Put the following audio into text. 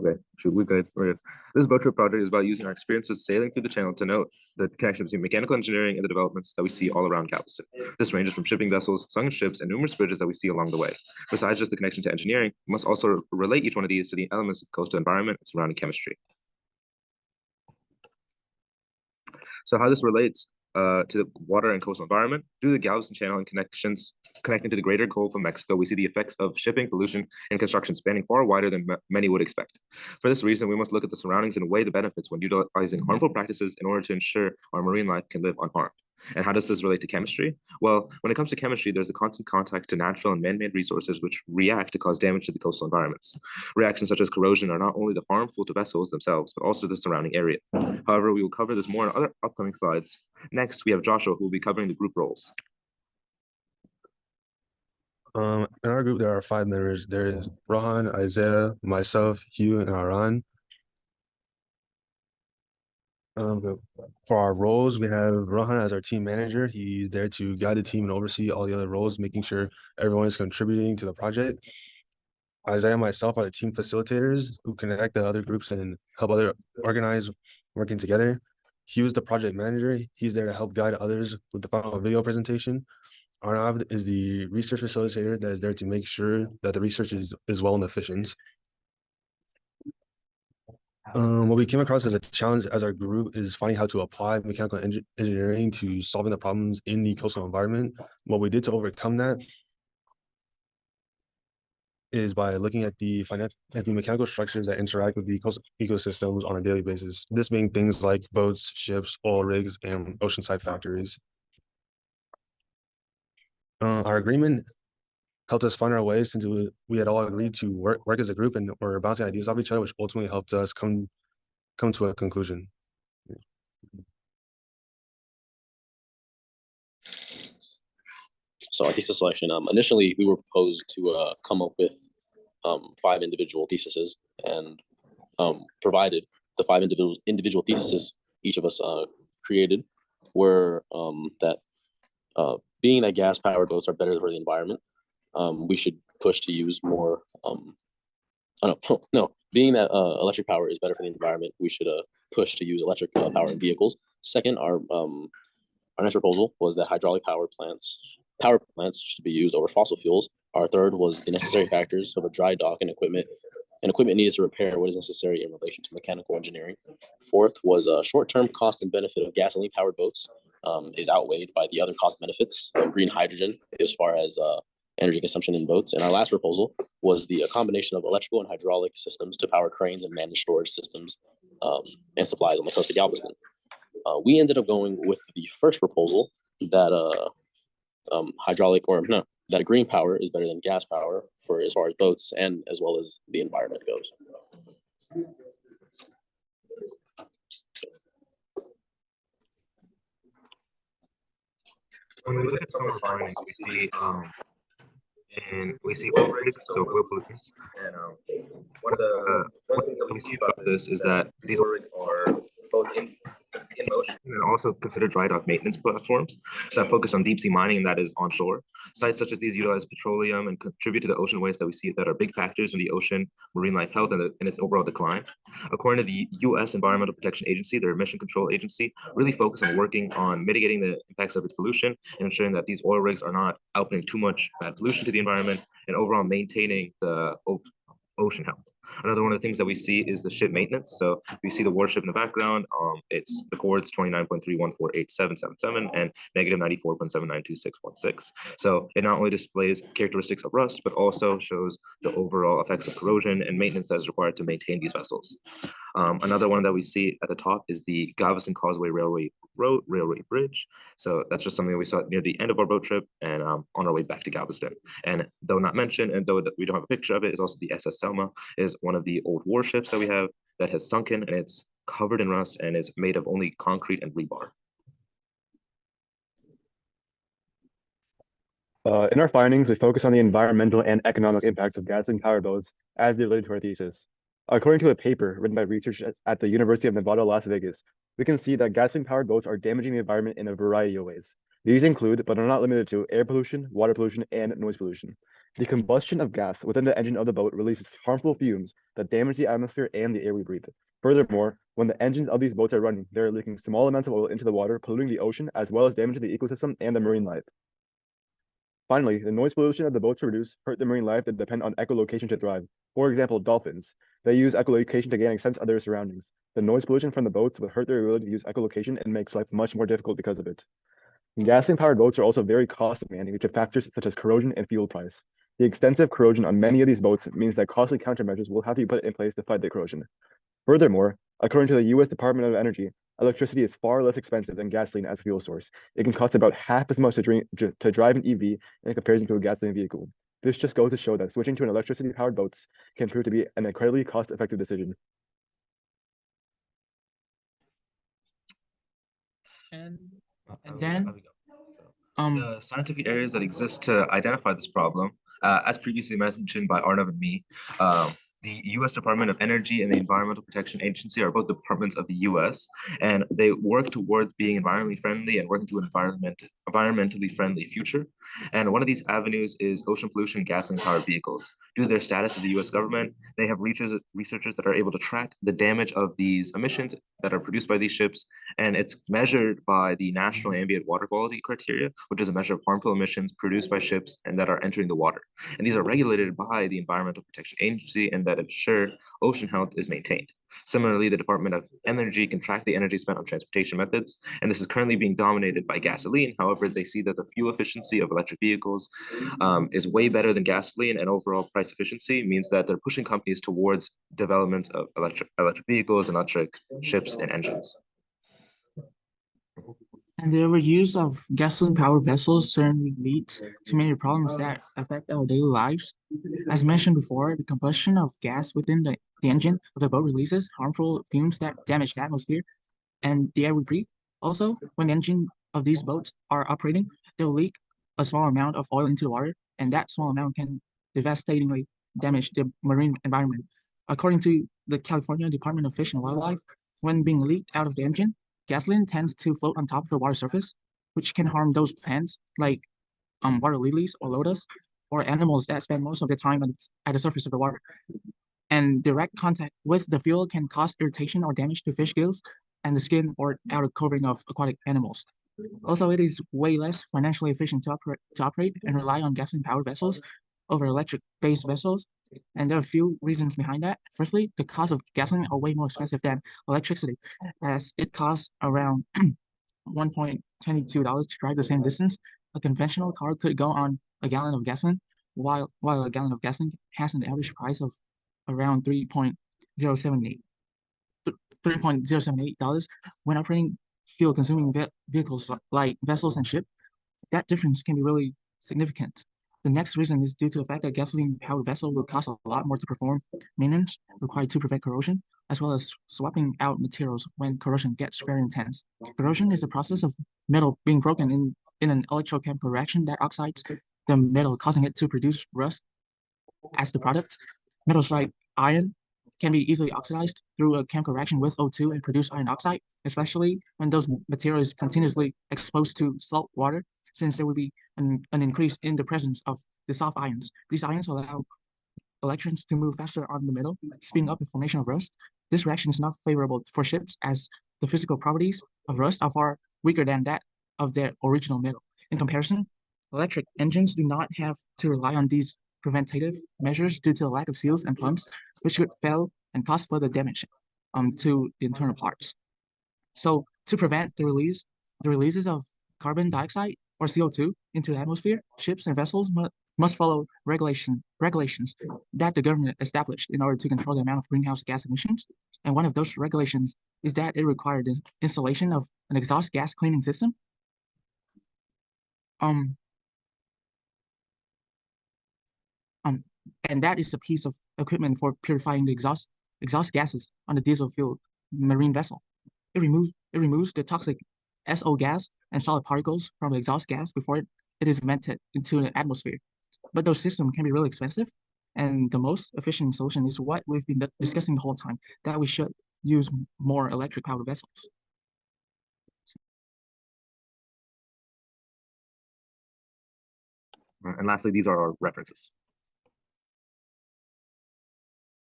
Okay, should we good? We're good. This boat trip project is about using our experiences sailing through the channel to note the connection between mechanical engineering and the developments that we see all around Galveston. This ranges from shipping vessels, sunken ships, and numerous bridges that we see along the way. Besides just the connection to engineering, we must also relate each one of these to the elements of coastal environment and surrounding chemistry. So how this relates to the water and coastal environment, due to the Galveston Channel and connections connecting to the greater Gulf of Mexico, we see the effects of shipping, pollution, and construction spanning far wider than many would expect. For this reason, we must look at the surroundings and weigh the benefits when utilizing harmful practices in order to ensure our marine life can live unharmed. And how does this relate to chemistry? Well, when it comes to chemistry, there's a constant contact to natural and man-made resources which react to cause damage to the coastal environments. Reactions such as corrosion are not only harmful to vessels themselves, but also to the surrounding area. However, we will cover this more in other upcoming slides. Next, we have Joshua, who will be covering the group roles. In our group, there are 5 members. There is Rohan, Isaiah, myself, Hugh, and Aran. For our roles, we have Rohan as our team manager. He's there to guide the team and oversee all the other roles, making sure everyone is contributing to the project. Isaiah and myself are the team facilitators who connect the other groups and help other organize working together. Hugh is the project manager. He's there to help guide others with the final video presentation. Arnav is the research facilitator that is there to make sure that the research is well and efficient. What we came across as a challenge as our group is finding how to apply mechanical engineering to solving the problems in the coastal environment. What we did to overcome that is by looking at the mechanical structures that interact with the coastal ecosystems on a daily basis. This being things like boats, ships, oil rigs, and oceanside factories. Our agreement helped us find our ways since we had all agreed to work as a group and were bouncing ideas off each other, which ultimately helped us come to a conclusion. So our thesis selection, initially we were proposed to come up with 5 individual theses, and provided the 5 individual theses each of us created were that being that gas-powered boats are better for the environment, we should push to use more. Being that electric power is better for the environment, we should push to use electric power in vehicles. Second, our next proposal was that hydraulic power plants should be used over fossil fuels. Our third was the necessary factors of a dry dock and equipment needed to repair what is necessary in relation to mechanical engineering. Fourth was a short-term cost and benefit of gasoline-powered boats is outweighed by the other cost benefits of green hydrogen as far as energy consumption in boats. And our last proposal was the combination of electrical and hydraulic systems to power cranes and managed storage systems and supplies on the coast of Galveston. We ended up going with the first proposal that that green power is better than gas power for as far as boats and as well as the environment goes. When we look at some of our findings, we see oil rigs, so oil pollutants. And one thing that we see about this is that these oil rigs are both in motion and also considered dry dock maintenance platforms that focus on deep sea mining, and that is onshore. Sites such as these utilize petroleum and contribute to the ocean waste that we see that are big factors in the ocean marine life health and its overall decline. According to the U.S. Environmental Protection Agency, their emission control agency really focus on working on mitigating the impacts of its pollution and ensuring that these oil rigs are not outputting too much bad pollution to the environment and overall maintaining the ocean health. Another one of the things that we see is the ship maintenance. So we see the warship in the background. It's the coordinates 29.31487777 and negative 94.792616. So it not only displays characteristics of rust, but also shows the overall effects of corrosion and maintenance that is required to maintain these vessels. Another one that we see at the top is the Galveston Causeway Railway Bridge. So that's just something that we saw near the end of our boat trip and on our way back to Galveston. And though not mentioned, and though we don't have a picture of it, is also the SS Selma, is one of the old warships that we have that has sunken, and it's covered in rust and is made of only concrete and rebar. In our findings, we focus on the environmental and economic impacts of gasoline powered boats as they relate to our thesis. According to a paper written by researchers at the University of Nevada, Las Vegas, we can see that gasoline powered boats are damaging the environment in a variety of ways. These include, but are not limited to, air pollution, water pollution, and noise pollution. The combustion of gas within the engine of the boat releases harmful fumes that damage the atmosphere and the air we breathe. Furthermore, when the engines of these boats are running, they're leaking small amounts of oil into the water, polluting the ocean, as well as damaging the ecosystem and the marine life. Finally, the noise pollution of the boats produce hurt the marine life that depend on echolocation to thrive. For example, dolphins. They use echolocation to gain a sense of their surroundings. The noise pollution from the boats will hurt their ability to use echolocation and makes life much more difficult because of it. Gasoline-powered boats are also very cost-demanding due to factors such as corrosion and fuel price. The extensive corrosion on many of these boats means that costly countermeasures will have to be put in place to fight the corrosion. Furthermore, according to the U.S. Department of Energy, electricity is far less expensive than gasoline as a fuel source. It can cost about half as much to drive an EV in comparison to a gasoline vehicle. This just goes to show that switching to an electricity-powered boats can prove to be an incredibly cost-effective decision. And And then, there we go. The scientific areas that exist to identify this problem, as previously mentioned by Arnav and me, the U.S. Department of Energy and the Environmental Protection Agency are both departments of the U.S., and they work towards being environmentally friendly and working to an environmentally friendly future. And one of these avenues is ocean pollution gasoline-powered vehicles. Due to their status of the U.S. government, they have researchers that are able to track the damage of these emissions that are produced by these ships, and it's measured by the National Ambient Water Quality Criteria, which is a measure of harmful emissions produced by ships and that are entering the water. And these are regulated by the Environmental Protection Agency and that ensure ocean health is maintained. Similarly, the Department of Energy can track the energy spent on transportation methods, and this is currently being dominated by gasoline. However, they see that the fuel efficiency of electric vehicles is way better than gasoline, and overall price efficiency means that they're pushing companies towards development of electric vehicles, electric ships, and engines. and the overuse of gasoline-powered vessels certainly leads to many problems that affect our daily lives. As mentioned before, the combustion of gas within the engine of the boat releases harmful fumes that damage the atmosphere and the air we breathe. Also, when the engine of these boats are operating, they'll leak a small amount of oil into the water, and that small amount can devastatingly damage the marine environment. According to the California Department of Fish and Wildlife, when being leaked out of the engine, gasoline tends to float on top of the water surface, which can harm those plants like water lilies or lotus, or animals that spend most of their time at the surface of the water. And direct contact with the fuel can cause irritation or damage to fish gills and the skin or outer covering of aquatic animals. Also, it is way less financially efficient to operate and rely on gasoline-powered vessels over electric-based vessels. And there are a few reasons behind that. Firstly, the cost of gasoline are way more expensive than electricity, as it costs around $1.22 to drive the same distance. A conventional car could go on a gallon of gasoline, while a gallon of gasoline has an average price of around $3.078 when operating fuel-consuming vehicles like vessels and ships. That difference can be really significant. The next reason is due to the fact that gasoline-powered vessel will cost a lot more to perform maintenance required to prevent corrosion, as well as swapping out materials when corrosion gets very intense. Corrosion is the process of metal being broken in an electrochemical reaction that oxides the metal, causing it to produce rust as the product. Metals like iron can be easily oxidized through a chemical reaction with O2 and produce iron oxide, especially when those materials continuously exposed to salt water, since there will be an increase in the presence of the soft ions. These ions allow electrons to move faster on the metal, speeding up the formation of rust. This reaction is not favorable for ships, as the physical properties of rust are far weaker than that of their original metal. In comparison, electric engines do not have to rely on these preventative measures due to the lack of seals and pumps, which could fail and cause further damage to the internal parts. So to prevent the releases of carbon dioxide or CO2 into the atmosphere, ships and vessels must follow regulations that the government established in order to control the amount of greenhouse gas emissions. And one of those regulations is that it required the installation of an exhaust gas cleaning system. And that is a piece of equipment for purifying the exhaust gases on the diesel fuel marine vessel. It removes the toxic SO gas and solid particles from the exhaust gas before it is vented into the atmosphere. But those systems can be really expensive, and the most efficient solution is what we've been discussing the whole time, that we should use more electric powered vessels. And lastly, these are our references.